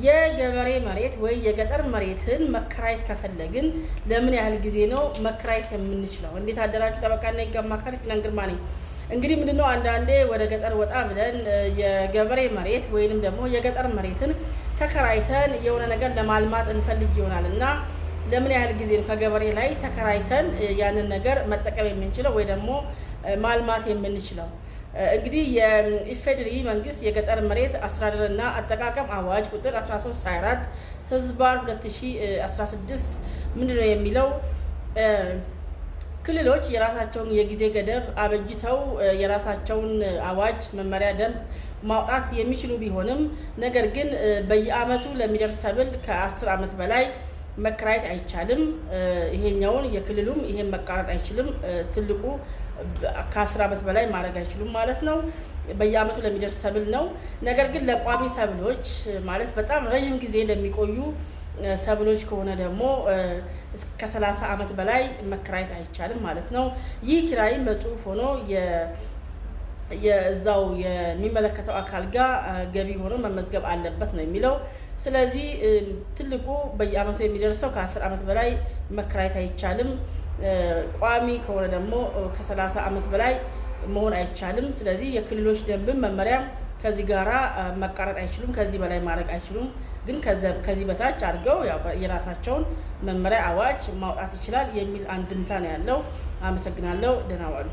የገበሬ መሬት ወይ የገጠር መሬትን መከራየት ከፈለግን ለምን ያህል ጊዜ ነው መከራየት የምንችለው? እንዴት አደራችሁ? ጠበቃና የህግ አማካሪ ሲናን ግርማ ነኝ። እንግዲህ ምንድነው አንዳንዴ ወደ ገጠር ወጣ ብለን የገበሬ መሬት ወይንም ደግሞ የገጠር መሬትን ተከራይተን የሆነ ነገር ለማልማት እንፈልግ ይሆናል እና ለምን ያህል ጊዜ ከገበሬ ላይ ተከራይተን ያንን ነገር መጠቀም የምንችለው ወይ ደግሞ ማልማት የምንችለው? እንግዲህ የኢፌዴሪ መንግስት የገጠር መሬት አስተዳደርና አጠቃቀም አዋጅ ቁጥር 1324 ህዝባር 2016 ምንድነው የሚለው? ክልሎች የራሳቸውን የጊዜ ገደብ አበጅተው የራሳቸውን አዋጅ፣ መመሪያ፣ ደንብ ማውጣት የሚችሉ ቢሆንም ነገር ግን በየአመቱ ለሚደርስ ሰብል ከ10 አመት በላይ መከራየት አይቻልም። ይሄኛውን የክልሉም ይሄን መቃረጥ አይችልም። ትልቁ ከ10 አመት በላይ ማድረግ አይችሉም ማለት ነው። በየአመቱ ለሚደርስ ሰብል ነው። ነገር ግን ለቋሚ ሰብሎች ማለት በጣም ረጅም ጊዜ ለሚቆዩ ሰብሎች ከሆነ ደግሞ እስከ 30 አመት በላይ መከራየት አይቻልም ማለት ነው። ይህ ኪራይም በጽሁፍ ሆኖ የዛው የሚመለከተው አካል ጋር ገቢ ሆኖ መመዝገብ አለበት ነው የሚለው። ስለዚህ ትልቁ በየአመቱ የሚደርሰው ከ10 አመት በላይ መከራየት አይቻልም። ቋሚ ከሆነ ደግሞ ከ30 አመት በላይ መሆን አይቻልም። ስለዚህ የክልሎች ደንብን መመሪያም ከዚህ ጋራ መቃረጥ አይችሉም። ከዚህ በላይ ማድረግ አይችሉም። ግን ከዚህ በታች አድርገው የራሳቸውን መመሪያ አዋጅ ማውጣት ይችላል የሚል አንድምታ ነው ያለው። አመሰግናለሁ። ደህና ዋሉ።